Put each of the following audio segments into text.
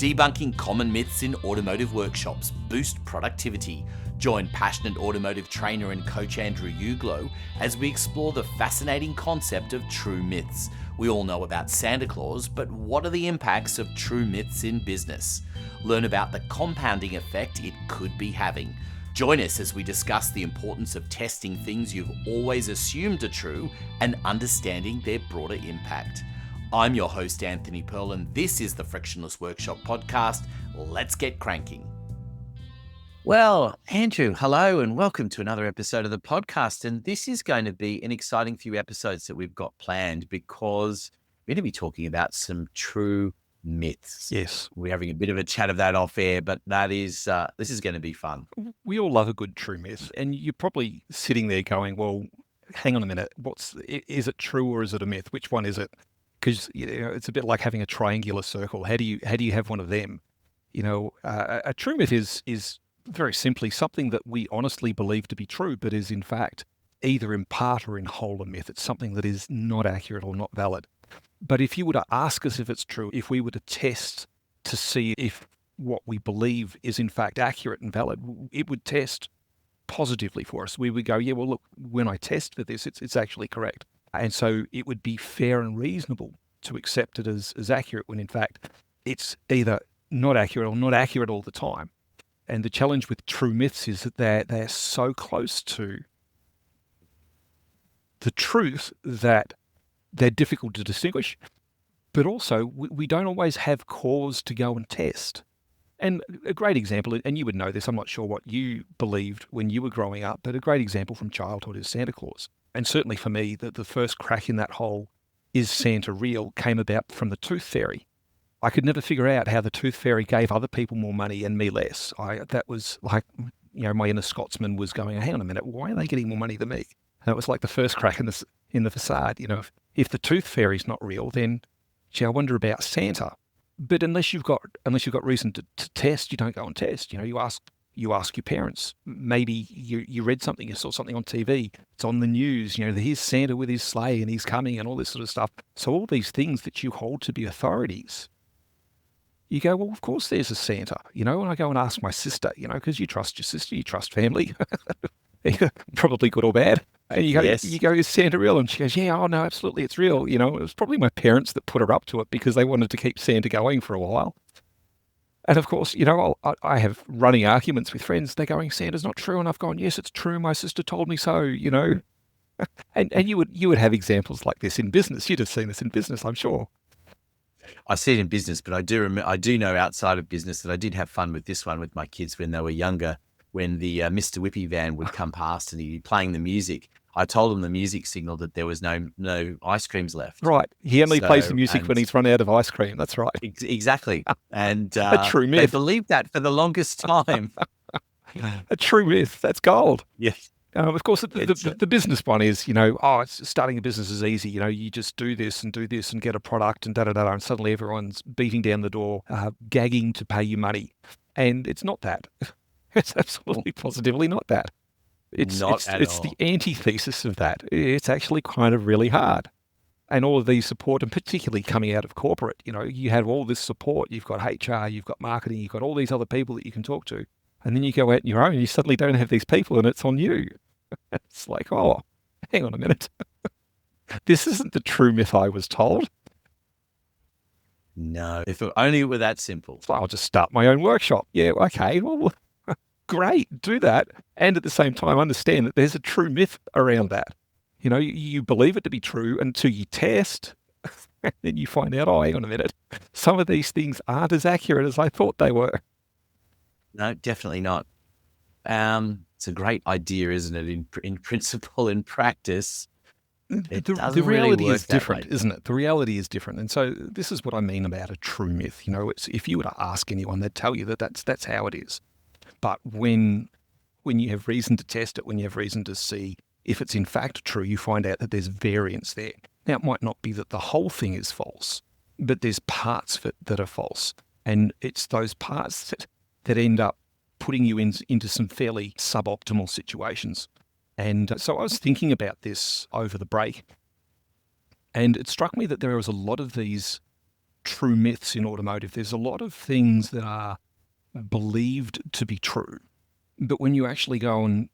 Debunking common myths in automotive workshops, boost productivity. Join passionate automotive trainer and coach Andrew Uglow as we explore the fascinating concept of true myths. We all know about Santa Claus, but what are the impacts of true myths in business? Learn about the compounding effect it could be having. Join us as we discuss the importance of testing things you've always assumed are true and understanding their broader impact. I'm your host, Anthony Pearl, and this is the Frictionless Workshop podcast. Let's get cranking. Well, Andrew, hello, and welcome to another episode of the podcast. And this is going to be an exciting few episodes that we've got planned because we're going to be talking about some true myths. Yes. We're having a bit of a chat of that off air, but this is going to be fun. We all love a good true myth. And you're probably sitting there going, well, hang on a minute. Is it true or is it a myth? Which one is it? Because it's a bit like having a triangular circle. How do you have one of them? A true myth is very simply something that we honestly believe to be true, but is in fact either in part or in whole a myth. It's something that is not accurate or not valid. But if you were to ask us if it's true, if we were to test to see if what we believe is in fact accurate and valid, it would test positively for us. We would go, yeah, well, look, when I test for this, it's actually correct. And so it would be fair and reasonable to accept it as accurate when in fact it's either not accurate or not accurate all the time. And the challenge with true myths is that they're so close to the truth that they're difficult to distinguish, but also we don't always have cause to go and test. And a great example, and you would know this, I'm not sure what you believed when you were growing up, but a great example from childhood is Santa Claus. And certainly for me, the first crack in that hole, is Santa real, came about from the Tooth Fairy. I could never figure out how the Tooth Fairy gave other people more money and me less. That was like, my inner Scotsman was going, hang on a minute, why are they getting more money than me? And it was like the first crack in the facade. If the Tooth Fairy's not real, then I wonder about Santa. But unless you've got reason to test, you don't go and test. You ask your parents. Maybe you read something, you saw something on TV, it's on the news, here's Santa with his sleigh and he's coming and all this sort of stuff. So all these things that you hold to be authorities, you go, well, of course there's a Santa, and I go and ask my sister, because you trust your sister, you trust family, probably good or bad. And you go, Yes. Is Santa real? And she goes, yeah, oh no, absolutely, it's real. It was probably my parents that put her up to it because they wanted to keep Santa going for a while. And of course, I have running arguments with friends. They're going, Santa's not true. And I've gone, yes, it's true. My sister told me so, And you would have examples like this in business. You'd have seen this in business, I'm sure. I see it in business, but I do know outside of business that I did have fun with this one with my kids when they were younger, when the Mr. Whippy van would come past and he'd be playing the music. I told him the music signaled that there was no ice creams left. Right. He only plays the music when he's run out of ice cream. That's right. Exactly. And a true myth. They believed that for the longest time. A true myth. That's gold. Yes. Of course, the business one is, it's starting a business is easy. You just do this and get a product and da-da-da, and suddenly everyone's beating down the door, gagging to pay you money. And it's not that. It's absolutely positively not that. It's the antithesis of that. It's actually kind of really hard. And all of these support, and particularly coming out of corporate, you have all this support. You've got HR, you've got marketing, you've got all these other people that you can talk to. And then you go out on your own and you suddenly don't have these people and it's on you. It's like, oh, hang on a minute. This isn't the true myth I was told. No, if only it were that simple. So I'll just start my own workshop. Yeah, okay, well, great, do that. And at the same time, understand that there's a true myth around that. You believe it to be true until you test. And then you find out, oh, hang on a minute. Some of these things aren't as accurate as I thought they were. No, definitely not. It's a great idea, isn't it? In principle, in practice, the reality is different, isn't it? The reality is different. And so this is what I mean about a true myth. It's if you were to ask anyone, they'd tell you that that's how it is. But when you have reason to test it, when you have reason to see if it's in fact true, you find out that there's variance there. Now, it might not be that the whole thing is false, but there's parts of it that are false. And it's those parts that end up putting you into some fairly suboptimal situations. And so I was thinking about this over the break, and it struck me that there was a lot of these true myths in automotive. There's a lot of things that are believed to be true, but when you actually go and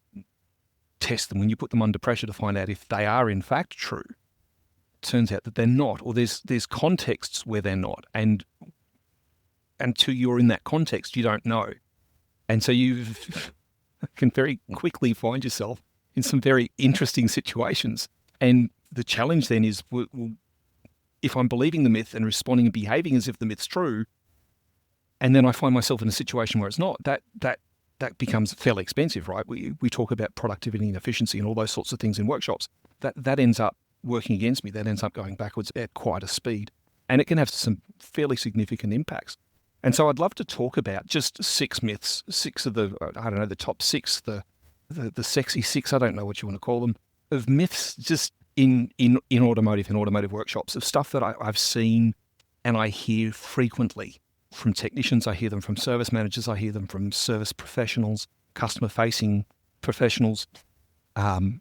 test them, when you put them under pressure to find out if they are in fact true, it turns out that they're not, or there's contexts where they're not, and until you're in that context, you don't know. And so you can very quickly find yourself in some very interesting situations. And the challenge then is, well, if I'm believing the myth and responding and behaving as if the myth's true, and then I find myself in a situation where it's not, that becomes fairly expensive, right? We talk about productivity and efficiency and all those sorts of things in workshops. That ends up working against me. That ends up going backwards at quite a speed. And it can have some fairly significant impacts. And so I'd love to talk about just 6 myths, 6 of the, I don't know, the top 6, the sexy 6, I don't know what you want to call them, of myths just in automotive and automotive workshops, of stuff that I've seen and I hear frequently from technicians. I hear them from service managers. I hear them from service professionals, customer-facing professionals, again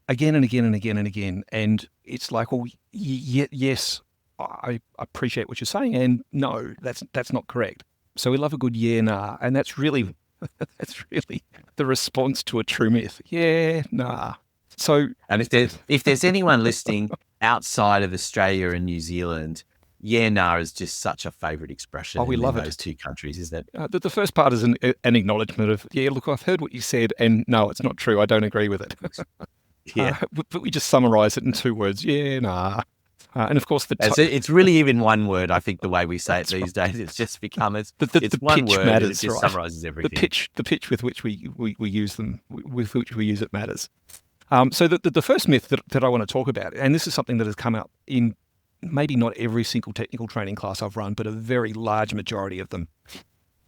and again and again and again. And it's like, well, yes, I appreciate what you're saying, and no, that's not correct. So we love a good yeah, nah, and that's really the response to a true myth. Yeah, nah. So, and if there's anyone listening outside of Australia and New Zealand, yeah, nah is just such a favourite expression. We love in those two countries. Is that the first part is an acknowledgement of, yeah, look, I've heard what you said, and no, it's not true. I don't agree with it. Yeah, but we just summarise it in 2 words. Yeah, nah. And of course, it's really even one word. I think the way we say it these days, it's just become it's one word. Matters, and it just right? summarises everything. The pitch with which we use them, with which we use it, matters. So the first myth that I want to talk about, and this is something that has come up in maybe not every single technical training class I've run, but a very large majority of them.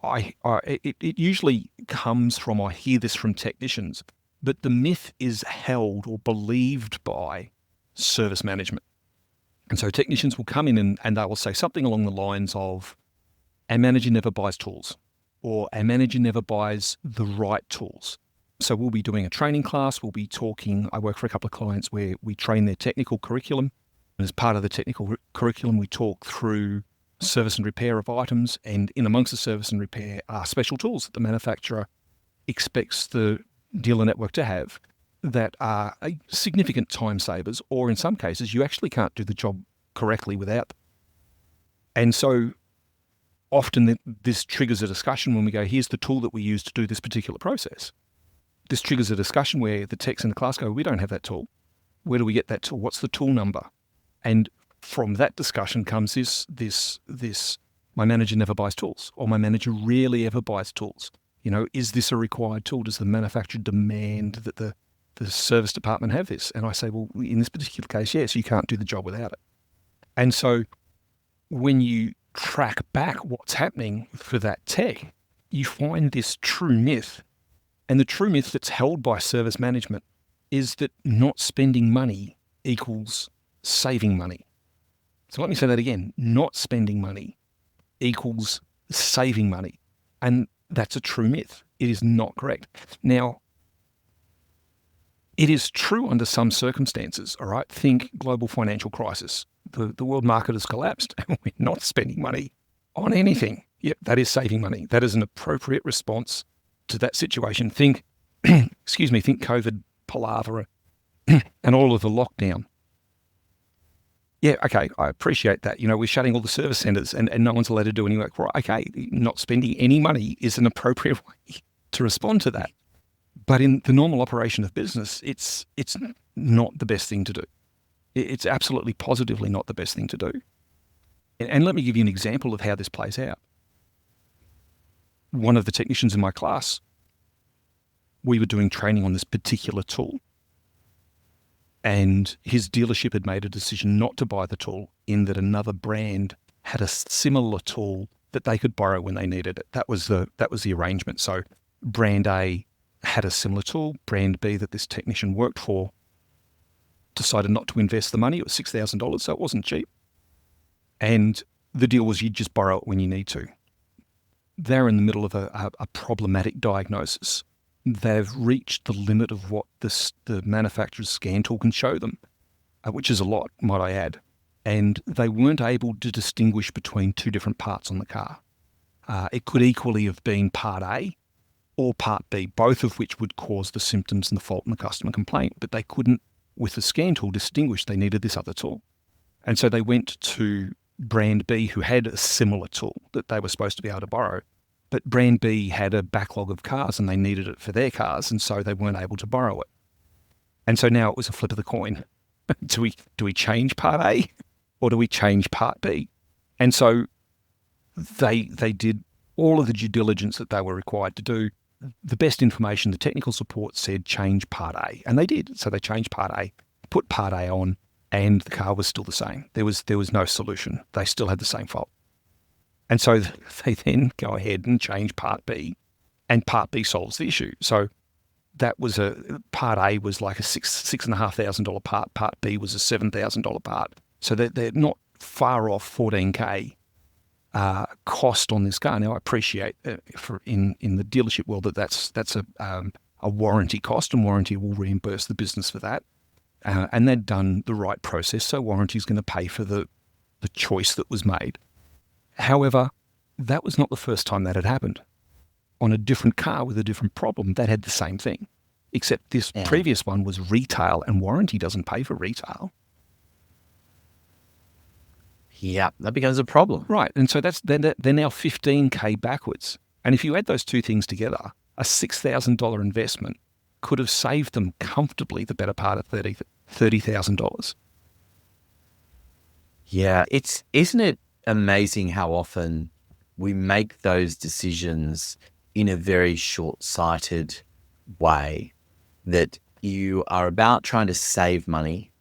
It usually comes from, I hear this from technicians, but the myth is held or believed by service management. And so technicians will come in and they will say something along the lines of, our manager never buys tools, or our manager never buys the right tools. So we'll be doing a training class. We'll be talking. I work for a couple of clients where we train their technical curriculum. And as part of the technical curriculum, we talk through service and repair of items. And in amongst the service and repair are special tools that the manufacturer expects the dealer network to have, that are significant time savers, or in some cases, you actually can't do the job correctly without them. And so often this triggers a discussion when we go, here's the tool that we use to do this particular process. This triggers a discussion where the techs in the class go, we don't have that tool. Where do we get that tool? What's the tool number? And from that discussion comes this my manager never buys tools, or my manager rarely ever buys tools. Is this a required tool? Does the manufacturer demand that the service department have this? And I say, well, in this particular case, yes, you can't do the job without it. And so when you track back what's happening for that tech, you find this true myth. And the true myth that's held by service management is that not spending money equals saving money. So let me say that again. Not spending money equals saving money. And that's a true myth. It is not correct. Now, it is true under some circumstances, all right? Think global financial crisis. The world market has collapsed and we're not spending money on anything. Yep, that is saving money. That is an appropriate response to that situation. Think COVID palaver and all of the lockdown. Yeah, okay, I appreciate that. We're shutting all the service centres and no one's allowed to do any work. Right, okay, not spending any money is an appropriate way to respond to that. But in the normal operation of business, it's not the best thing to do. It's absolutely positively not the best thing to do. And let me give you an example of how this plays out. One of the technicians in my class, we were doing training on this particular tool. And his dealership had made a decision not to buy the tool, in that another brand had a similar tool that they could borrow when they needed it. That was the arrangement. So brand A had a similar tool. Brand B that this technician worked for decided not to invest the money. It was $6,000, so it wasn't cheap. And the deal was, you just borrow it when you need to. They're in the middle of a problematic diagnosis. They've reached the limit of what the manufacturer's scan tool can show them, which is a lot, might I add. and they weren't able to distinguish between two different parts on the car. It could equally have been part A or part B, both of which would cause the symptoms and the fault in the customer complaint, but they couldn't, with the scan tool, distinguish they needed this other tool. And so they went to brand B, who had a similar tool that they were supposed to be able to borrow, but brand B had a backlog of cars and they needed it for their cars, and so they weren't able to borrow it. And so now it was a flip of the coin. Do we change part A or do we change part B? And so they did all of the due diligence that they were required to do. The best information, the technical support said change part A, and they did. So they changed part A, put part A on, and the car was still the same. There was no solution. They still had the same fault. And so they then go ahead and change part B, and part B solves the issue. So that was part A was like a $6,500 part. Part B was a $7,000 part. So they're not far off $14K cost on this car. Now I appreciate in the dealership world that's a warranty cost, and warranty will reimburse the business for that. And they'd done the right process, so warranty is going to pay for the choice that was made. However, that was not the first time that had happened. On a different car with a different problem, that had the same thing, except this previous one was retail, and warranty doesn't pay for retail. Yeah, that becomes a problem. Right, and so they're now $15K backwards. And if you add those two things together, a $6,000 investment could have saved them comfortably the better part of $30,000. Yeah, isn't it amazing how often we make those decisions in a very short-sighted way, that you are about trying to save money,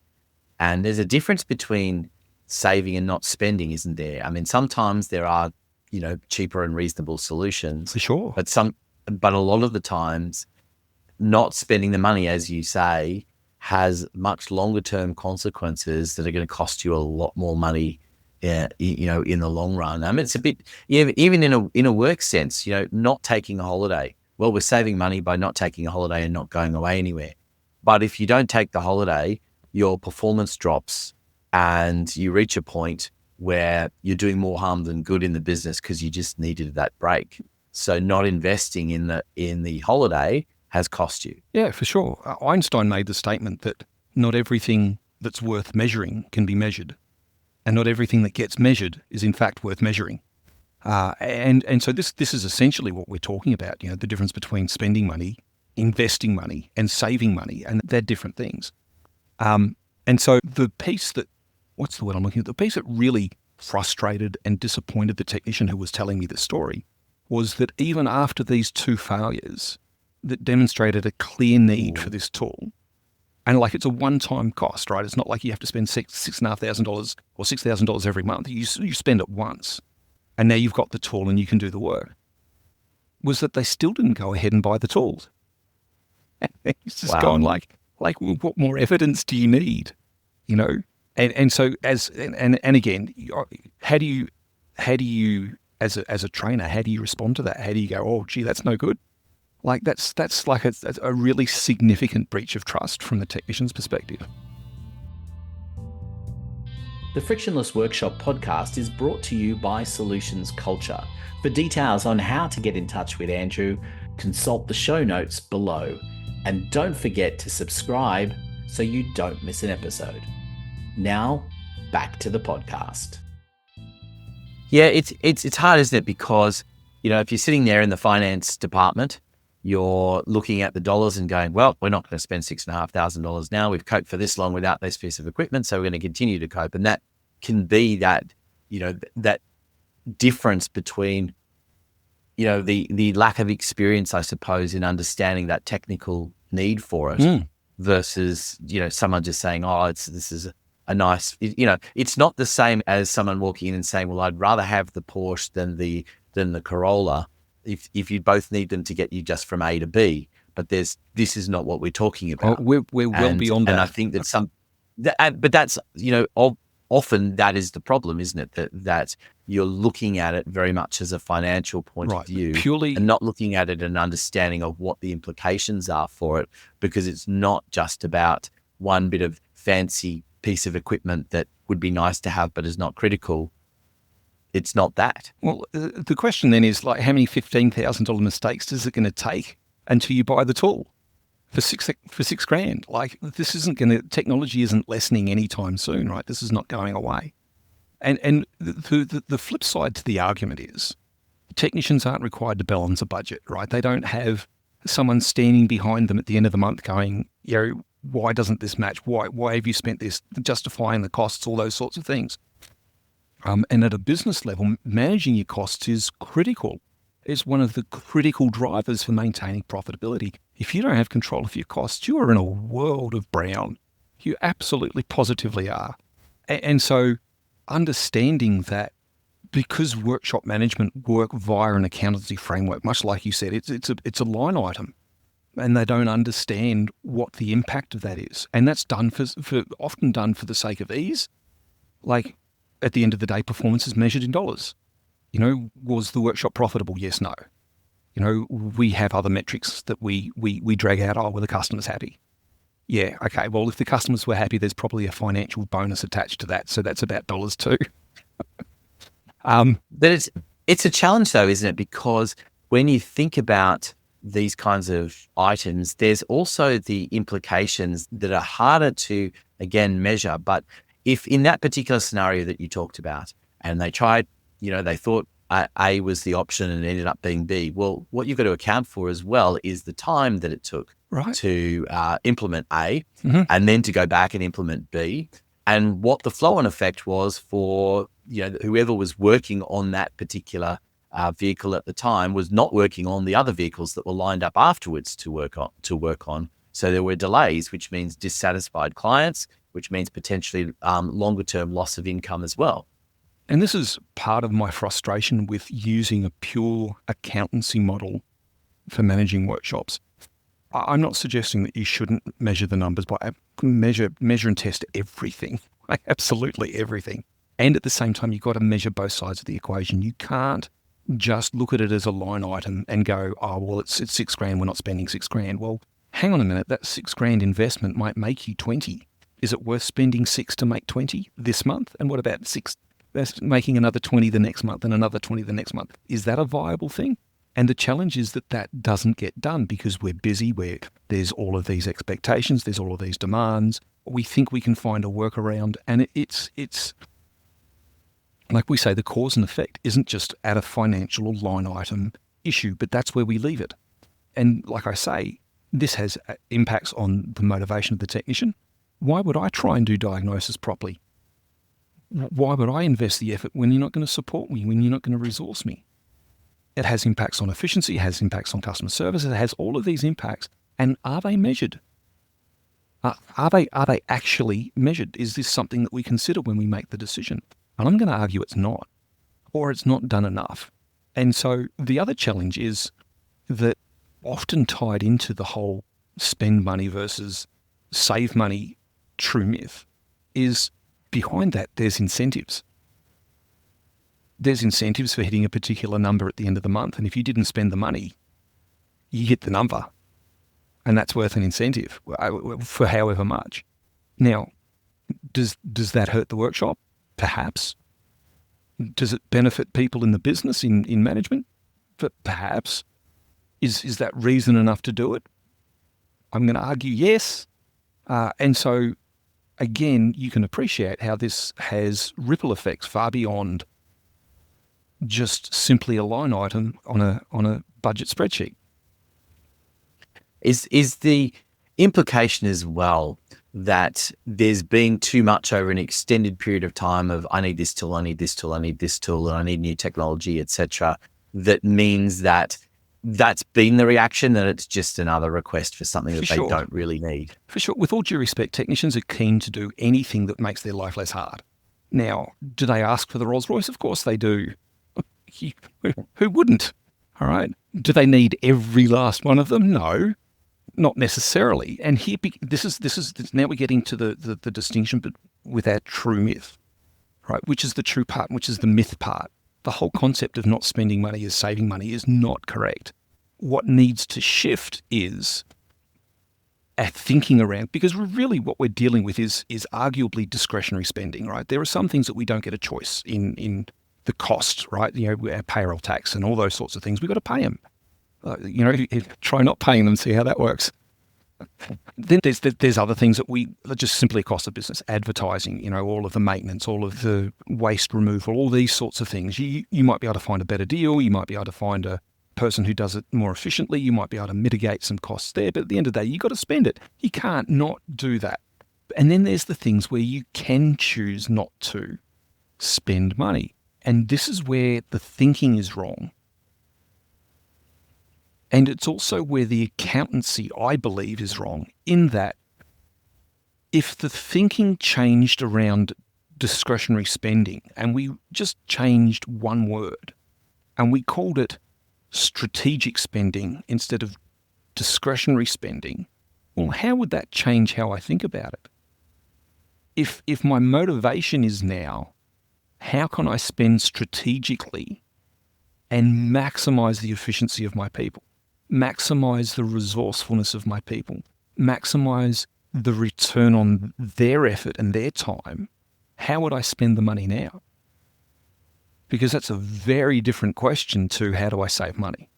and there's a difference between saving and not spending, isn't there? I mean, sometimes there are, cheaper and reasonable solutions. For sure. But a lot of the times, not spending the money, as you say, has much longer term consequences that are going to cost you a lot more money, in the long run. I mean, it's a bit, even in a work sense, not taking a holiday. Well, we're saving money by not taking a holiday and not going away anywhere. But if you don't take the holiday, your performance drops, and you reach a point where you're doing more harm than good in the business because you just needed that break. So not investing in the holiday has cost you. Yeah, for sure. Einstein made the statement that not everything that's worth measuring can be measured, and not everything that gets measured is in fact worth measuring. And so this is essentially what we're talking about. The difference between spending money, investing money, and saving money, and they're different things. And so the piece that what's the word I'm looking at? The piece that really frustrated and disappointed the technician who was telling me the story was that even after these two failures that demonstrated a clear need for this tool, and like it's a one-time cost, right? It's not like you have to spend $6,500 or $6,000 every month. You spend it once, and now you've got the tool and you can do the work. Was that they still didn't go ahead and buy the tools? It's just going like, what more evidence do you need? And so and again, how do you as a trainer, how do you respond to that? How do you go, oh gee, that's no good? Like that's like a really significant breach of trust from the technician's perspective. The Frictionless Workshop podcast is brought to you by Solutions Culture. For details on how to get in touch with Andrew, consult the show notes below. And don't forget to subscribe so you don't miss an episode. Now, back to the podcast. Yeah, it's hard, isn't it? Because, if you're sitting there in the finance department, you're looking at the dollars and going, well, we're not going to spend $6,500 now. We've coped for this long without this piece of equipment, so we're going to continue to cope. And that can be that, that difference between, the lack of experience, I suppose, in understanding that technical need for it versus, someone just saying, oh, this is a nice, it's not the same as someone walking in and saying, well, I'd rather have the Porsche than the Corolla. If you both need them to get you just from A to B, but this is not what we're talking about. We're well beyond that. And I think that but that's, often that is the problem, isn't it? That you're looking at it very much as a financial point of view, purely, and not looking at it and understanding of what the implications are for it, because it's not just about one bit of fancy piece of equipment that would be nice to have but is not critical, it's not that. Well, the question then is like, how many $15,000 mistakes is it going to take until you buy the tool for $6,000? Like, this isn't going to, technology isn't lessening anytime soon, right? This is not going away. And the flip side to the argument is technicians aren't required to balance a budget, right? They don't have someone standing behind them at the end of the month going, why doesn't this match? Why have you spent this? Justifying the costs, all those sorts of things. And at a business level, managing your costs is critical. It's one of the critical drivers for maintaining profitability. If you don't have control of your costs, you are in a world of brown. You absolutely positively are. And so understanding that, because workshop management work via an accountancy framework, much like you said, it's a line item, and they don't understand what the impact of that is. And that's done often done for the sake of ease. Like, at the end of the day, performance is measured in dollars. Was the workshop profitable? Yes, no. We have other metrics that we drag out. Oh, were the customers happy? Yeah, okay. Well, if the customers were happy, there's probably a financial bonus attached to that. So that's about dollars too. But it's a challenge though, isn't it? Because when you think about these kinds of items, there's also the implications that are harder to, again, measure. But if in that particular scenario that you talked about, and they tried, they thought A was the option and it ended up being B, well, what you've got to account for as well is the time that it took to implement A, and then to go back and implement B, and what the flow-on effect was for whoever was working on that particular vehicle at the time was not working on the other vehicles that were lined up afterwards to work on. So there were delays, which means dissatisfied clients, which means potentially longer term loss of income as well. And this is part of my frustration with using a pure accountancy model for managing workshops. I'm not suggesting that you shouldn't measure the numbers, but measure and test everything, like absolutely everything. And at the same time, you've got to measure both sides of the equation. You can't just look at it as a line item and go, oh, well, it's $6,000. We're not spending $6,000. Well, hang on a minute. That $6,000 investment might make you 20. Is it worth spending 6 to make 20 this month? And what about 6? That's making another 20 the next month and another 20 the next month. Is that a viable thing? And the challenge is that doesn't get done because we're busy, there's all of these expectations, there's all of these demands. We think we can find a workaround, and it's like we say, the cause and effect isn't just at a financial or line item issue, but that's where we leave it. And like I say, this has impacts on the motivation of the technician. Why would I try and do diagnosis properly? Why would I invest the effort when you're not going to support me, when you're not going to resource me? It has impacts on efficiency, it has impacts on customer service, it has all of these impacts. And are they measured? Are they actually measured? Is this something that we consider when we make the decision? And I'm going to argue it's not, or it's not done enough. And so the other challenge is that often tied into the whole spend money versus save money true myth is behind that there's incentives. There's incentives for hitting a particular number at the end of the month. And if you didn't spend the money, you hit the number. And that's worth an incentive for however much. Now, does that hurt the workshop? Perhaps. Does it benefit people in the business, in management? Perhaps. Is that reason enough to do it? I'm going to argue yes. And so, again, you can appreciate how this has ripple effects far beyond just simply a line item on a budget spreadsheet. Is the implication as well that there's been too much over an extended period of time of I need this tool, I need this tool, I need this tool, and I need new technology, etc. That means that that's been the reaction, that it's just another request for something that they don't really need. For sure. With all due respect, technicians are keen to do anything that makes their life less hard. Now, do they ask for the Rolls Royce? Of course they do. Who wouldn't? All right. Do they need every last one of them? No, not necessarily. And here, this is now we're getting to the distinction with our true myth, right? Which is the true part, which is the myth part. The whole concept of not spending money as saving money is not correct. What needs to shift is our thinking around, because really what we're dealing with is arguably discretionary spending, right? There are some things that we don't get a choice in the cost, right? Our payroll tax and all those sorts of things. We've got to pay them. Try not paying them, see how that works. Then there's other things that just simply cost of business, advertising, all of the maintenance, all of the waste removal, all these sorts of things. You might be able to find a better deal. You might be able to find a person who does it more efficiently. You might be able to mitigate some costs there. But at the end of the day, you've got to spend it. You can't not do that. And then there's the things where you can choose not to spend money. And this is where the thinking is wrong. And it's also where the accountancy, I believe, is wrong, in that if the thinking changed around discretionary spending and we just changed one word and we called it strategic spending instead of discretionary spending, well, how would that change how I think about it? If my motivation is now, how can I spend strategically and maximize the efficiency of my people? Maximize the resourcefulness of my people, maximize the return on their effort and their time, how would I spend the money now? Because that's a very different question to how do I save money?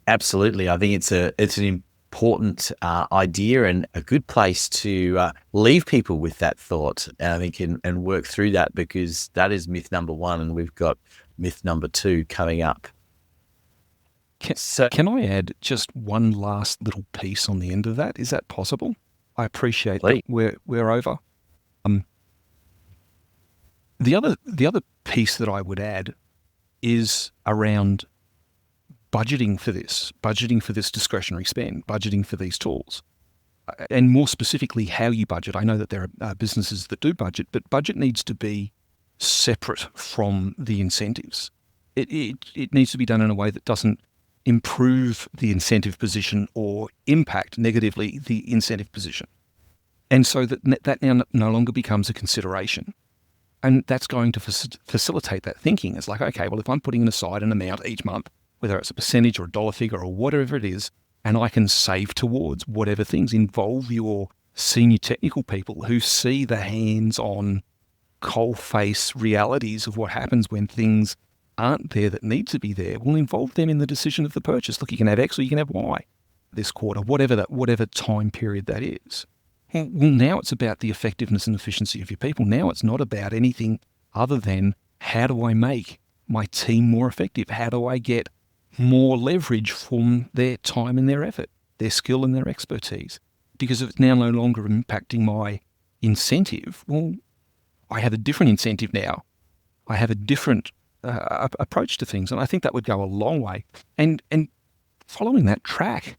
Absolutely. I think it's an important idea and a good place to leave people with that thought, I think, and work through that, because that is myth number one, and we've got myth number two coming up. Can I add just one last little piece on the end of that? Is that possible? I appreciate that we're over. The other piece that I would add is around budgeting for this discretionary spend, budgeting for these tools, and more specifically how you budget. I know that there are businesses that do budget, but budget needs to be separate from the incentives. It needs to be done in a way that doesn't improve the incentive position or impact negatively the incentive position. And so that now no longer becomes a consideration. And that's going to facilitate that thinking. It's like, okay, well, if I'm putting aside an amount each month, whether it's a percentage or a dollar figure or whatever it is, and I can save towards whatever things, involve your senior technical people who see the hands-on coalface realities of what happens when things aren't there that need to be there. We'll involve them in the decision of the purchase. Look, you can have X or you can have Y this quarter, whatever time period that is. Well, now it's about the effectiveness and efficiency of your people. Now it's not about anything other than how do I make my team more effective? How do I get more leverage from their time and their effort, their skill and their expertise? Because if it's now no longer impacting my incentive, well, I have a different incentive now. I have a different approach to things. And I think that would go a long way. And following that, track.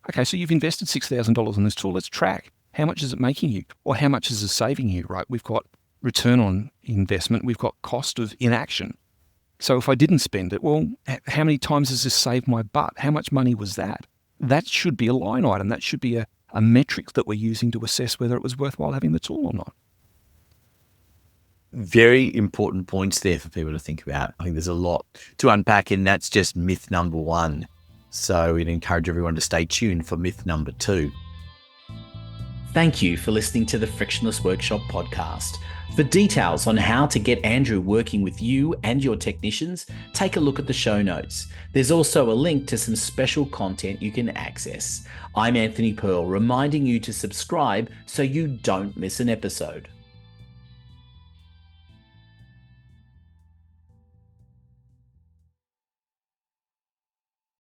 Okay, so you've invested $6,000 in this tool. Let's track. How much is it making you? Or how much is it saving you, right? We've got return on investment. We've got cost of inaction. So if I didn't spend it, well, how many times has this saved my butt? How much money was that? That should be a line item. That should be a metric that we're using to assess whether it was worthwhile having the tool or not. Very important points there for people to think about. I think there's a lot to unpack, and that's just myth number one. So we'd encourage everyone to stay tuned for myth number two. Thank you for listening to the Frictionless Workshop podcast. For details on how to get Andrew working with you and your technicians, take a look at the show notes. There's also a link to some special content you can access. I'm Anthony Pearl, reminding you to subscribe so you don't miss an episode.